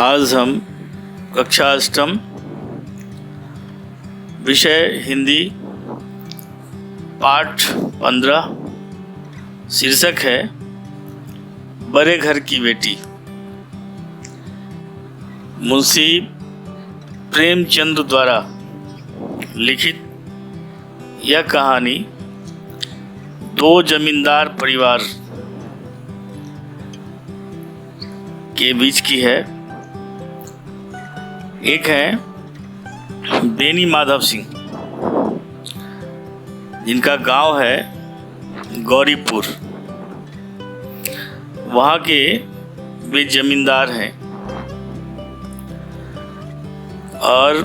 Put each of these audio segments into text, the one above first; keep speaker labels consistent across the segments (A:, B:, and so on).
A: आज हम कक्षा अष्टम विषय हिंदी पाठ 15 शीर्षक है बड़े घर की बेटी। मुंशी प्रेमचंद द्वारा लिखित यह कहानी दो जमींदार परिवार के बीच की है। एक है बेनी माधव सिंह, जिनका गांव है गौरीपुर। वहाँ के वे जमींदार हैं और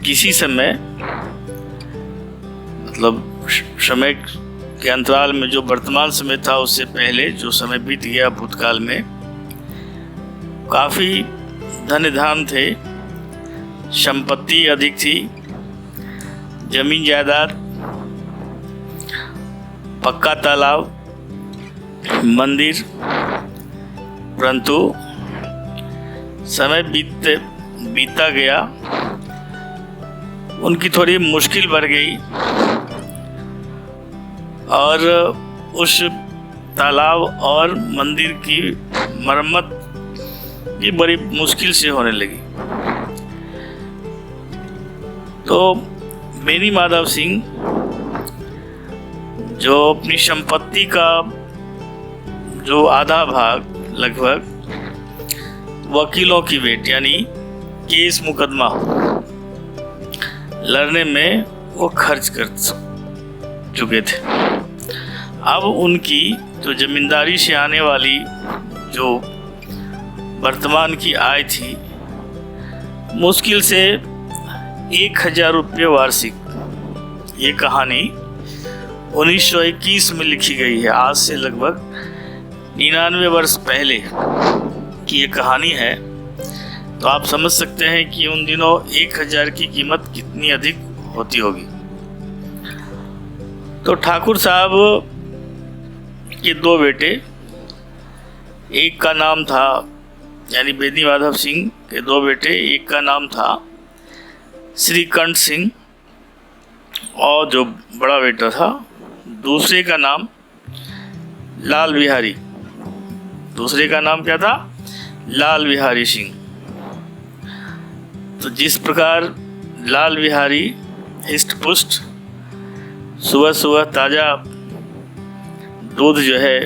A: किसी समय मतलब समय के अंतराल में जो वर्तमान समय था उससे पहले जो समय बीत गया भूतकाल में, काफ़ी धन धाम थे, संपत्ति अधिक थी, जमीन जायदाद, पक्का तालाब, मंदिर। परंतु समय बीता गया, उनकी थोड़ी मुश्किल बढ़ गई और उस तालाब और मंदिर की मरम्मत भी बड़ी मुश्किल से होने लगी। तो बेनी माधव सिंह जो अपनी संपत्ति का जो आधा भाग लगभग वकीलों की भेंट यानी केस मुकदमा लड़ने में वो खर्च कर चुके थे। अब उनकी जो जमींदारी से आने वाली जो वर्तमान की आय थी, मुश्किल से 1000 रुपये वार्षिक। ये कहानी 1921 में लिखी गई है, आज से लगभग 99 वर्ष पहले की ये कहानी है। तो आप समझ सकते हैं कि उन दिनों 1000 की कीमत कितनी अधिक होती होगी। तो ठाकुर साहब के दो बेटे, एक का नाम था यानी बेनी माधव सिंह के दो बेटे, एक का नाम था श्रीकंठ सिंह और जो बड़ा बेटा था दूसरे का नाम लाल बिहारी। दूसरे का नाम क्या था? लाल बिहारी सिंह। तो जिस प्रकार लाल बिहारी हिस्ट पुष्ट सुबह सुबह ताज़ा दूध जो है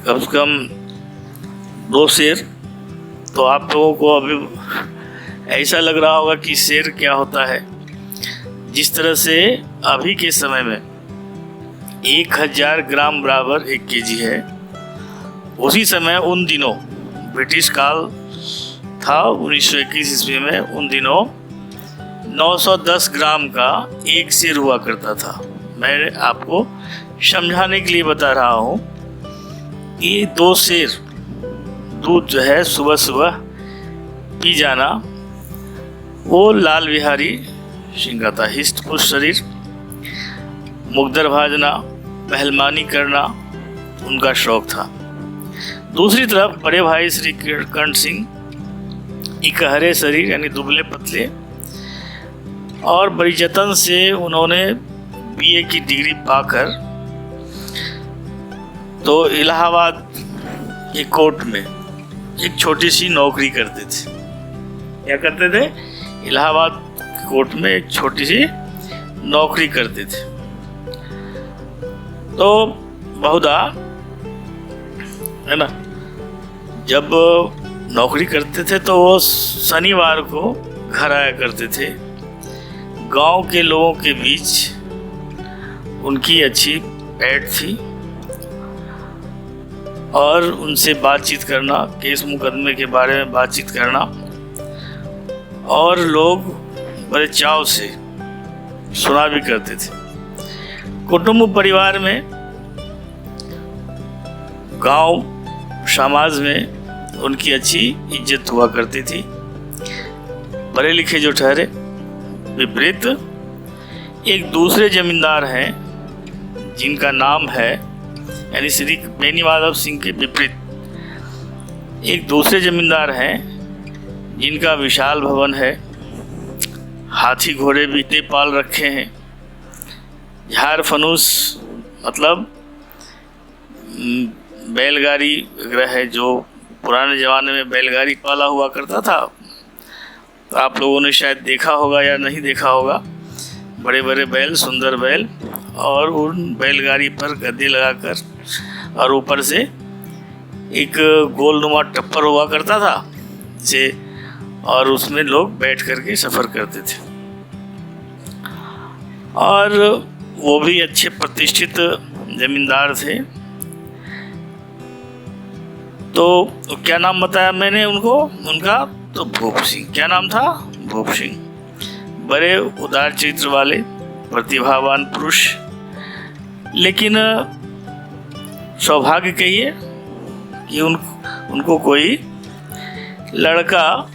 A: कम से कम 2 सेर, तो आप लोगों को अभी ऐसा लग रहा होगा कि सेर क्या होता है। जिस तरह से अभी के समय में 1000 ग्राम बराबर 1 केजी है, उसी समय उन दिनों ब्रिटिश काल था 1921 ईस्वी में, उन दिनों 910 ग्राम का 1 सेर हुआ करता था। मैं आपको समझाने के लिए बता रहा हूँ कि 2 सेर दूध जो है सुबह सुबह पी जाना, वो लाल बिहारी सिंह का था। हिस्ट पुष्ट शरीर, मुकदर भाजना, पहलवानी करना उनका शौक था। दूसरी तरफ बड़े भाई श्रीकंठ सिंह इकहरे शरीर यानी दुबले पतले, और बड़ी जतन से उन्होंने बीए की डिग्री पाकर तो इलाहाबाद के कोर्ट में एक छोटी सी नौकरी करते थे। क्या करते थे? इलाहाबाद कोर्ट में एक छोटी सी नौकरी करते थे। तो बहुधा है ना, जब नौकरी करते थे तो वो शनिवार को घर आया करते थे। गांव के लोगों के बीच उनकी अच्छी पैठ थी और उनसे बातचीत करना, केस मुकदमे के बारे में बातचीत करना, और लोग बड़े चाव से सुना भी करते थे। कुटुंब परिवार में, गांव समाज में उनकी अच्छी इज्जत हुआ करती थी। पढ़े लिखे जो ठहरे, विपरीत एक दूसरे जमींदार हैं जिनका नाम है यानी श्री बेनी माधव सिंह के विपरीत एक दूसरे जमींदार हैं जिनका विशाल भवन है, हाथी घोड़े भी इतने पाल रखे हैं, झाड़ फनूस मतलब बैलगाड़ी वगैरह है, जो पुराने ज़माने में बैलगाड़ी पाला हुआ करता था। तो आप लोगों ने शायद देखा होगा या नहीं देखा होगा, बड़े बड़े बैल, सुंदर बैल, और उन बैलगाड़ी पर गद्दे लगाकर और ऊपर से एक गोलनुमा टप्पर हुआ करता था से, और उसमें लोग बैठ करके सफ़र करते थे। और वो भी अच्छे प्रतिष्ठित जमींदार थे। तो क्या नाम बताया मैंने उनका? तो भूप सिंह। क्या नाम था? भूप सिंह। बड़े उदार चरित्र वाले, प्रतिभावान पुरुष, लेकिन सौभाग्य कहिए कि उनको कोई लड़का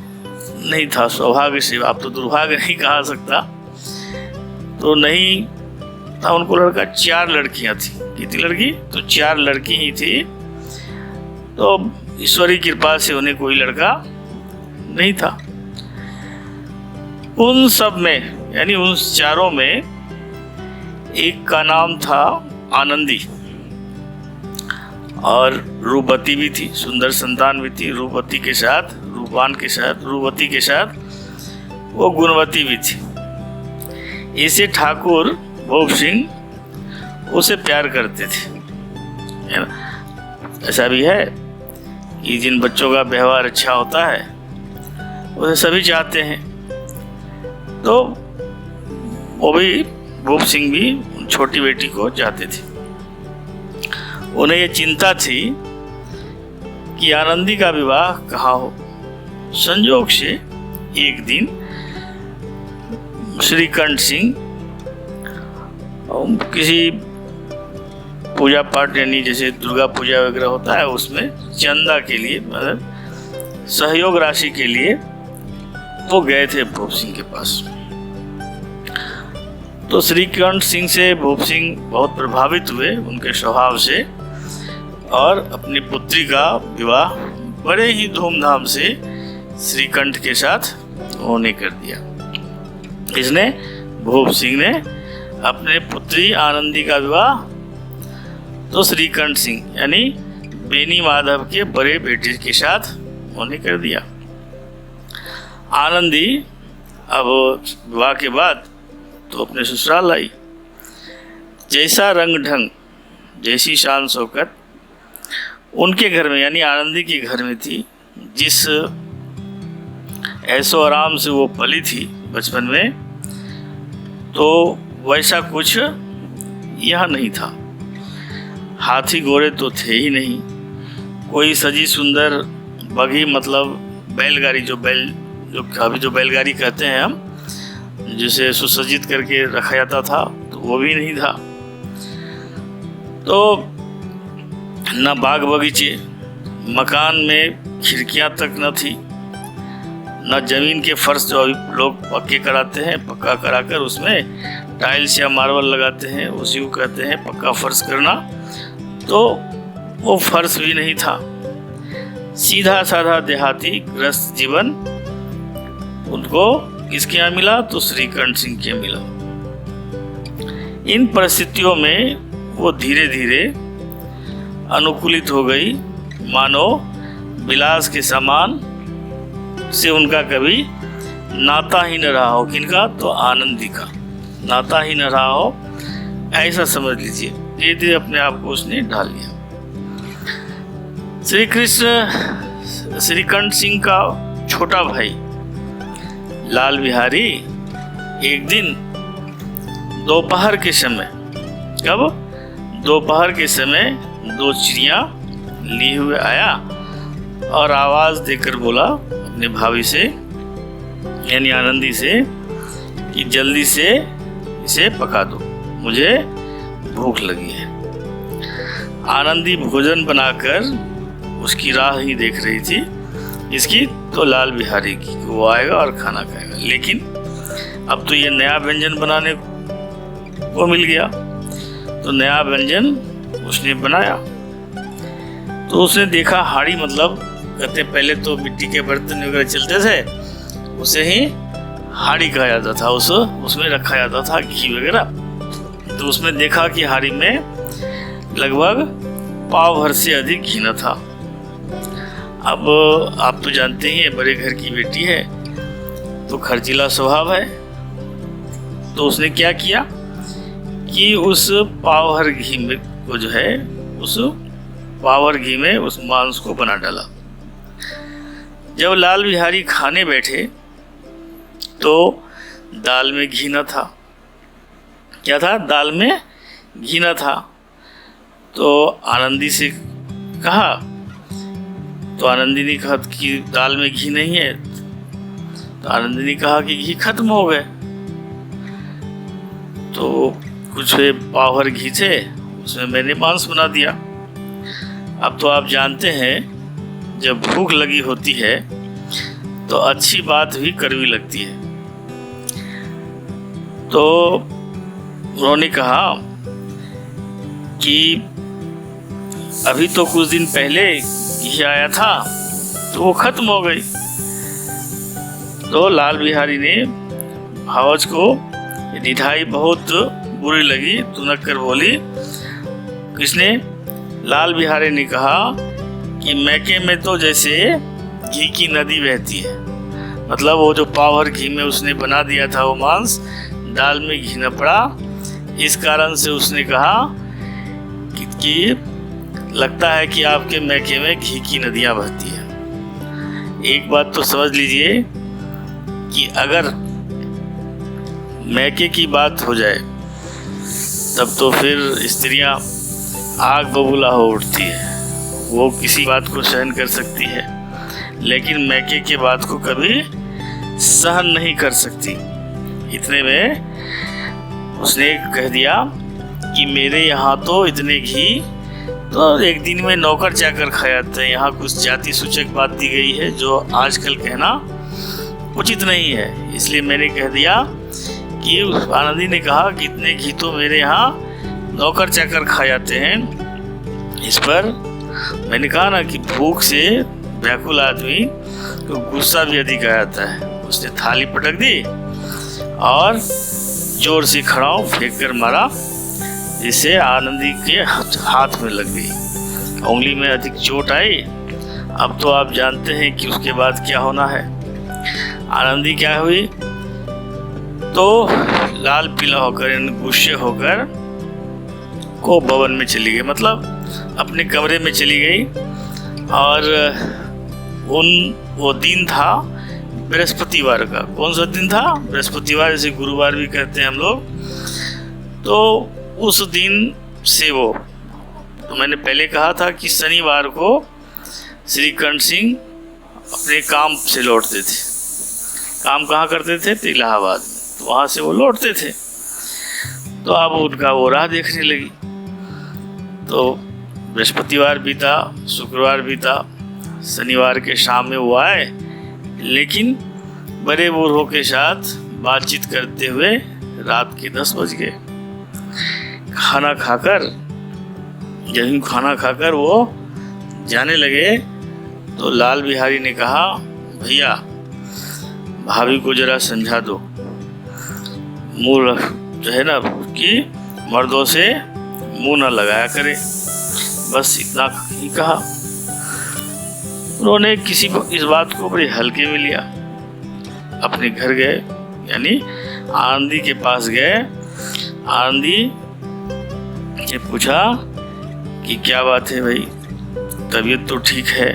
A: नहीं था। सौभाग्य से, आप तो दुर्भाग्य नहीं कहा सकता, तो नहीं था उनको लड़का। 4 लड़कियां थी। कितनी लड़की? तो 4 लड़की ही थी। तो ईश्वरी कृपा से उन्हें कोई लड़का नहीं था। उन सब में, यानी उन चारों में, एक का नाम था आनंदी, और रूपवती भी थी, सुंदर संतान भी थी। रूपवती के साथ, रूपवती के साथ वो गुणवती भी थी। इसे ठाकुर भूप सिंह उसे प्यार करते थे, है ना। ऐसा भी है कि जिन बच्चों का व्यवहार अच्छा होता है उसे सभी चाहते हैं। तो वो भी, भूप सिंह भी छोटी बेटी को चाहते थे। उन्हें ये चिंता थी कि आनंदी का विवाह कहाँ हो। संयोग से एक दिन श्रीकंठ सिंह किसी पूजा पाठ, यानी जैसे दुर्गा पूजा वगैरह होता है, उसमें चंदा के लिए, मतलब सहयोग राशि के लिए वो गए थे भूप सिंह के पास। तो श्रीकंठ सिंह से भूप सिंह बहुत प्रभावित हुए उनके स्वभाव से, और अपनी पुत्री का विवाह बड़े ही धूमधाम से श्रीकंठ के साथ होने कर दिया। इसने, भूप सिंह ने अपने पुत्री आनंदी का विवाह तो श्रीकंठ सिंह यानी बेनी माधव के बड़े बेटे के साथ होने कर दिया। आनंदी अब विवाह के बाद तो अपने ससुराल आई। जैसा रंग ढंग, जैसी शान शौकत उनके घर में, यानी आनंदी के घर में थी, जिस ऐशो आराम से वो पली थी बचपन में, तो वैसा कुछ यहाँ नहीं था। हाथी घोड़े तो थे ही नहीं, कोई सजी सुंदर बघी, मतलब बैलगाड़ी, जो अभी जो बैलगाड़ी कहते हैं हम, जिसे सुसज्जित करके रखा जाता था, तो वो भी नहीं था। तो न बाग बगीचे, मकान में खिड़कियां तक न थी, न जमीन के फर्श जो अभी लोग पक्के कराते हैं, पक्का कराकर उसमें टाइल्स या मार्बल लगाते हैं, उसी को कहते हैं पक्का फर्श करना। तो वो फर्श भी नहीं था। सीधा साधा देहाती ग्रस्त जीवन उनको किसके यहाँ मिला? तो श्रीकंठ सिंह के मिला। इन परिस्थितियों में वो धीरे धीरे अनुकूलित हो गई, मानो विलास के सामान से उनका कभी नाता ही न रहा हो। किनका? तो आनंदी का नाता ही न रहा हो, ऐसा समझ लीजिए। धीरे धीरे अपने आप को उसने ढाल लिया। श्री कृष्ण श्रीकंठ सिंह का छोटा भाई लाल बिहारी एक दिन दोपहर के समय, कब? दोपहर के समय 2 चिड़िया लिए हुए आया और आवाज देकर बोला अपने भाभी से, यानी आनंदी से, कि जल्दी से इसे पका दो, मुझे भूख लगी है। आनंदी भोजन बनाकर उसकी राह ही देख रही थी, इसकी तो लाल बिहारी की, वो आएगा और खाना खाएगा। लेकिन अब तो ये नया व्यंजन बनाने को मिल गया, तो नया व्यंजन उसने बनाया। तो उसने देखा हाड़ी, मतलब कहते पहले तो मिट्टी के बर्तन वगैरह चलते थे, उसे ही हाड़ी कहा जाता था, उसमें रखा जाता था घी वगैरह। तो उसमें देखा कि हाड़ी में लगभग पाव भर से अधिक घी न था। अब आप तो जानते ही हैं, बड़े घर की बेटी है तो खर्चीला स्वभाव है। तो उसने क्या किया कि उस पाव भर घी में को जो है, उस पाव भर घी में उस मांस को बना डाला। जब लाल बिहारी खाने बैठे तो दाल में घी न था। क्या था? दाल में घी न था। तो आनंदी से कहा, तो आनंदी ने कहा कि दाल में घी नहीं है। तो आनंदी ने कहा कि घी खत्म हो गए। तो कुछ पाव भर घी थे, उसमें मैंने मांस बना दिया। अब तो आप जानते हैं, जब भूख लगी होती है तो अच्छी बात भी कड़वी लगती है। तो उन्होंने कहा कि अभी तो कुछ दिन पहले घी आया था तो वो खत्म हो गई। तो लाल बिहारी ने भावज को निठाई बहुत बुरी लगी, तुनक कर बोली। किसने? लाल बिहारी ने कहा कि मैके में तो जैसे घी की नदी बहती है। मतलब वो जो पाव भर घी में उसने बना दिया था वो मांस, दाल में घी न पड़ा, इस कारण से उसने कहा कि लगता है कि आपके मैके में घी की नदियां बहती है। एक बात तो समझ लीजिए कि अगर मैके की बात हो जाए तब तो फिर स्त्रियां आग बबूला हो उठती है, वो किसी बात को सहन कर सकती है, लेकिन मैके की बात को कभी सहन नहीं कर सकती। इतने में उसने कह दिया कि मेरे यहाँ तो इतने घी तो एक दिन में नौकर चाकर खा जाते हैं। यहाँ कुछ जाति सूचक बात दी गई है जो आजकल कहना उचित नहीं है, इसलिए मैंने कह दिया कि आनंदी ने कहा कि इतने घी तो मेरे यहाँ नौकर चाकर खा जाते हैं। इस पर मैंने कहा ना कि भूख से व्याकुल आदमी को गुस्सा भी अधिक आ जाता है। उसने थाली पटक दी और जोर से खड़ाऊ फेंक कर मारा, जिससे आनंदी के हाथ में लग गई। उंगली में अधिक चोट आई। अब तो आप जानते हैं कि उसके बाद क्या होना है। आनंदी क्या हुई तो लाल पीला होकर, गुस्से होकर को भवन में चली गई, मतलब अपने कमरे में चली गई। और वो दिन था बृहस्पतिवार का। कौन सा दिन था? बृहस्पतिवार, जैसे गुरुवार भी कहते हैं हम लोग। तो उस दिन से तो मैंने पहले कहा था कि शनिवार को श्री कर्ण सिंह अपने काम से लौटते थे। काम कहाँ करते थे? तो इलाहाबाद में। तो वहाँ से वो लौटते थे। तो अब उनका वो राह देखने लगी। तो बृहस्पतिवार बीता, शुक्रवार बीता, शनिवार के शाम में वो आए, लेकिन बड़े बूढ़ों के साथ बातचीत करते हुए रात के 10 बज गए। खाना खाकर वो जाने लगे तो लाल बिहारी ने कहा, भैया भाभी को जरा समझा दो, मुंह जो है ना कि मर्दों से मुंह ना लगाया करे। बस इतना ही कहा। उन्होंने इस बात को बड़े हल्के में लिया। अपने घर गए, यानी आनंदी के पास गए। आनंदी ने पूछा कि क्या बात है भाई, तबीयत तो ठीक है।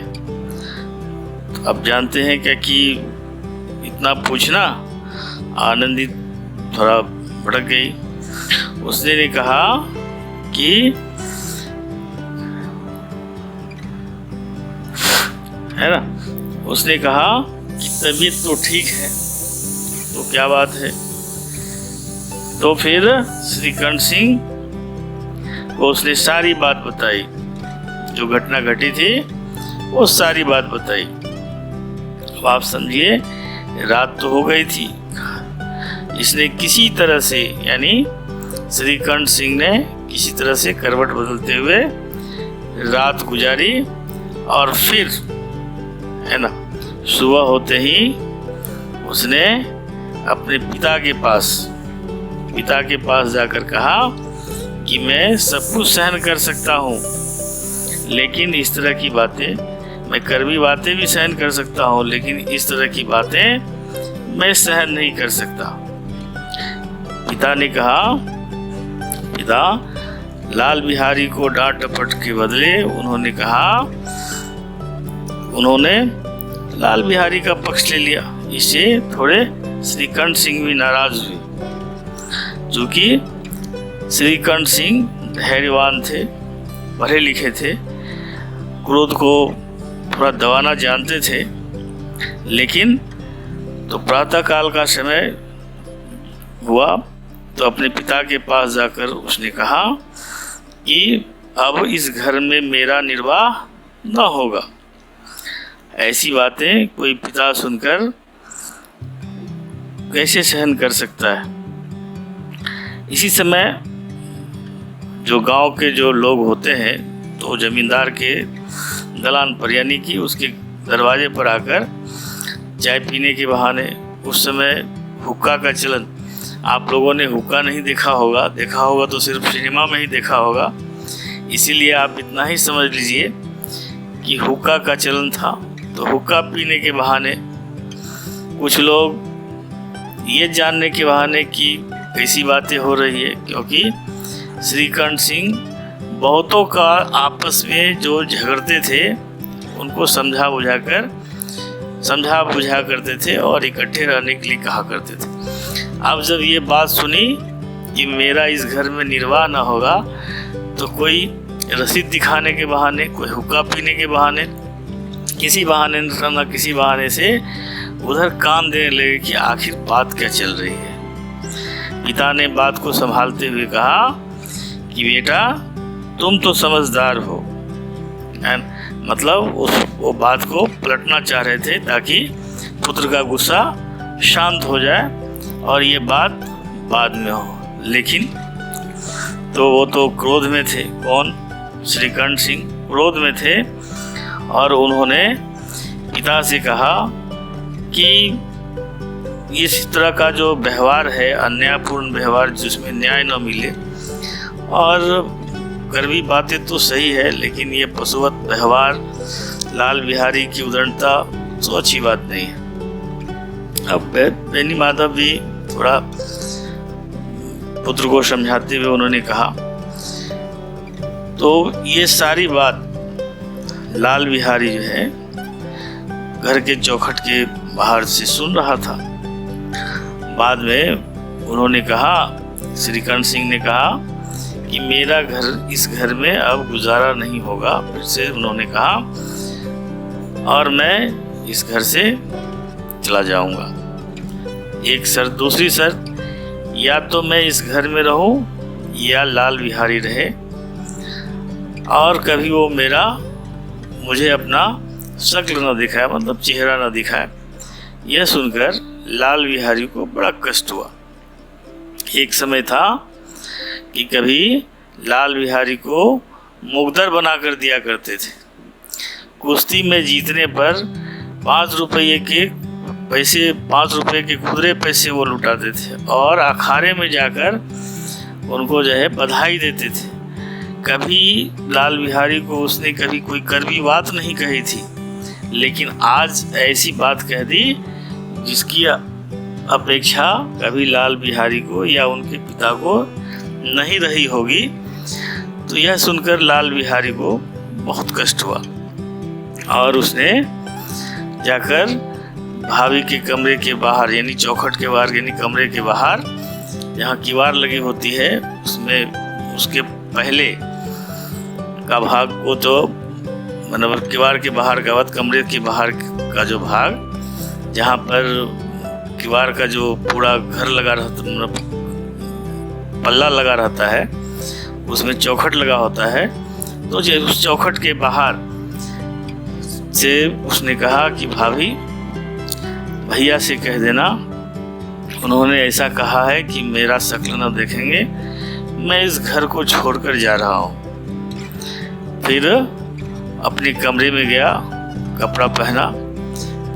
A: तो अब जानते हैं क्या कि इतना पूछना, आनंदी थोड़ा भड़क गई। उसने ने कहा कि है ना, उसने कहा कि तबीयत तो ठीक है, तो क्या बात है। तो फिर श्री कर्ण सिंह को उसने सारी बात बताई, जो घटना घटी थी वो सारी बात बताई। अब आप समझिए, रात तो हो गई थी। इसने किसी तरह से, यानी श्री कर्ण सिंह ने किसी तरह से करवट बदलते हुए रात गुजारी और फिर है ना। सुबह होते ही उसने अपने पिता के पास जाकर कहा कि मैं सब कुछ सहन कर सकता हूँ, लेकिन इस तरह की बातें, मैं कड़वी बातें भी सहन कर सकता हूँ, लेकिन इस तरह की बातें मैं सहन नहीं कर सकता। पिता ने कहा, पिता लाल बिहारी को डांट डपट के बदले उन्होंने लाल बिहारी का पक्ष ले लिया। इससे थोड़े श्रीकंठ सिंह भी नाराज हुए, जो कि श्रीकंठ सिंह धैर्यवान थे, पढ़े लिखे थे, क्रोध को थोड़ा दबाना जानते थे। लेकिन तो प्रातः काल का समय हुआ तो अपने पिता के पास जाकर उसने कहा कि अब इस घर में मेरा निर्वाह न होगा। ऐसी बातें कोई पिता सुनकर कैसे सहन कर सकता है। इसी समय जो गांव के जो लोग होते हैं तो जमींदार के दलान पर, यानी कि उसके दरवाजे पर आकर चाय पीने के बहाने, उस समय हुक्का का चलन, आप लोगों ने हुक्का नहीं देखा होगा तो सिर्फ सिनेमा में ही देखा होगा, इसीलिए आप इतना ही समझ लीजिए कि हुक्का का चलन था। तो हुक्का पीने के बहाने कुछ लोग ये जानने के बहाने कि कैसी बातें हो रही है, क्योंकि श्रीकंठ सिंह बहुतों का आपस में जो झगड़ते थे उनको समझा बुझा करते थे और इकट्ठे रहने के लिए कहा करते थे। अब जब ये बात सुनी कि मेरा इस घर में निर्वाह ना होगा, तो कोई रसीद दिखाने के बहाने, कोई हुक्का पीने के बहाने, किसी बहाने से उधर कान देने लगे कि आखिर बात क्या चल रही है। पिता ने बात को संभालते हुए कहा कि बेटा तुम तो समझदार हो, मतलब वो बात को पलटना चाह रहे थे ताकि पुत्र का गुस्सा शांत हो जाए और ये बात बाद में हो। लेकिन तो वो तो क्रोध में थे, कौन? श्रीकंठ सिंह क्रोध में थे और उन्होंने पिता से कहा कि इस तरह का जो व्यवहार है, अन्यायपूर्ण व्यवहार जिसमें न्याय न मिले, और कड़वी बातें तो सही है लेकिन ये पशुवत व्यवहार, लाल बिहारी की उदारता तो अच्छी बात नहीं है। अब बेनी माधव भी थोड़ा पुत्र को समझाते हुए उन्होंने कहा, तो ये सारी बात लाल बिहारी जो है घर के चौखट के बाहर से सुन रहा था। बाद में उन्होंने कहा, श्रीकंठ सिंह ने कहा कि मेरा घर, इस घर में अब गुजारा नहीं होगा। फिर से उन्होंने कहा, और मैं इस घर से चला जाऊंगा। एक शर्त, दूसरी शर्त, या तो मैं इस घर में रहूं या लाल बिहारी रहे और कभी वो मुझे अपना शक्ल न दिखाए, मतलब चेहरा न दिखाए। यह सुनकर लाल बिहारी को बड़ा कष्ट हुआ। एक समय था कि कभी लाल बिहारी को मुकद्दर बना कर दिया करते थे। कुश्ती में जीतने पर 5 रुपये के खुदरे पैसे वो लुटाते थे और अखाड़े में जाकर उनको जो है बधाई देते थे। कभी लाल बिहारी को उसने कभी कोई कड़वी बात नहीं कही थी, लेकिन आज ऐसी बात कह दी जिसकी अपेक्षा कभी लाल बिहारी को या उनके पिता को नहीं रही होगी। तो यह सुनकर लाल बिहारी को बहुत कष्ट हुआ और उसने जाकर भाभी के कमरे के बाहर, यानी चौखट के बाहर, यानी कमरे के बाहर जहाँ किवाड़ लगी होती है, उसमें उसके पहले का भाग को, तो मतलब किवाड़ के बाहर का बाद, कमरे के बाहर का जो भाग जहाँ पर किवाड़ का जो पूरा घर लगा रहता, मतलब पल्ला लगा रहता है, उसमें चौखट लगा होता है। तो उस चौखट के बाहर से उसने कहा कि भाभी, भैया से कह देना, उन्होंने ऐसा कहा है कि मेरा शक्ल न देखेंगे, मैं इस घर को छोड़कर जा रहा हूँ। फिर अपने कमरे में गया, कपड़ा पहना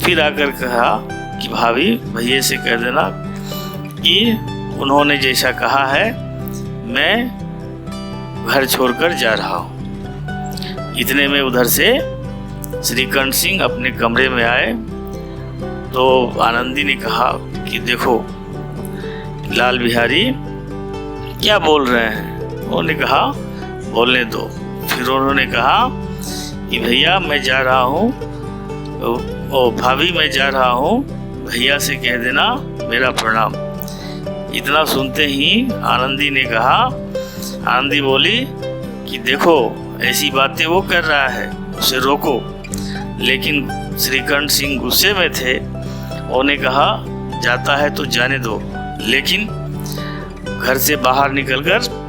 A: फिर आकर कहा कि भाभी भैया से कह देना कि उन्होंने जैसा कहा है मैं घर छोड़कर जा रहा हूँ। इतने में उधर से श्रीकंठ सिंह अपने कमरे में आए तो आनंदी ने कहा कि देखो लाल बिहारी क्या बोल रहे हैं। उन्होंने कहा बोलने दो। फिर उन्होंने कहा कि भैया मैं जा रहा हूँ, ओ भाभी मैं जा रहा हूँ, भैया से कह देना मेरा प्रणाम। इतना सुनते ही आनंदी ने कहा, आनंदी बोली कि देखो ऐसी बातें वो कर रहा है, उसे रोको। लेकिन श्रीकंठ सिंह गुस्से में थे। उन्होंने कहा जाता है तो जाने दो। लेकिन घर से बाहर निकलकर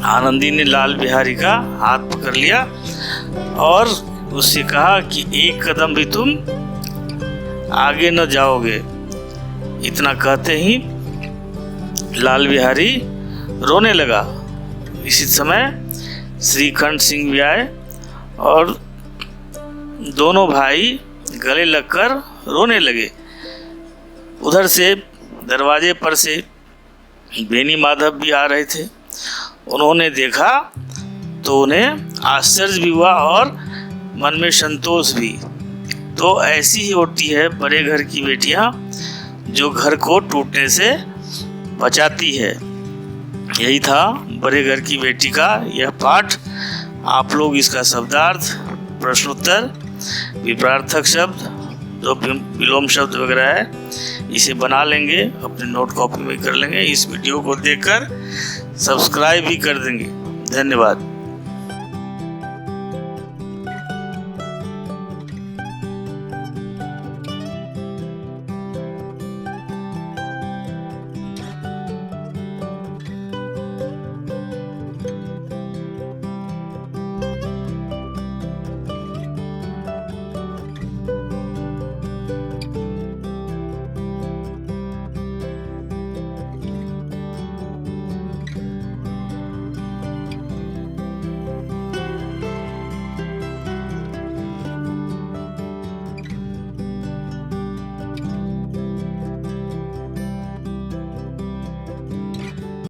A: आनंदी ने लाल बिहारी का हाथ पकड़ लिया और उससे कहा कि एक कदम भी तुम आगे न जाओगे। इतना कहते ही लाल बिहारी रोने लगा। इसी समय श्रीकंठ सिंह भी आए और दोनों भाई गले लगकर रोने लगे। उधर से दरवाजे पर से बेनी माधव भी आ रहे थे। उन्होंने देखा तो उन्हें आश्चर्य भी हुआ और मन में संतोष भी। तो ऐसी ही होती है बड़े घर की बेटियां जो घर को टूटने से बचाती है। यही था बड़े घर की बेटी का यह पाठ। आप लोग इसका शब्दार्थ, प्रश्नोत्तर, विपरार्थक शब्द, जो विलोम शब्द वगैरह है, इसे बना लेंगे, अपने नोट कॉपी में कर लेंगे। इस वीडियो को देखकर सब्सक्राइब भी कर देंगे। धन्यवाद।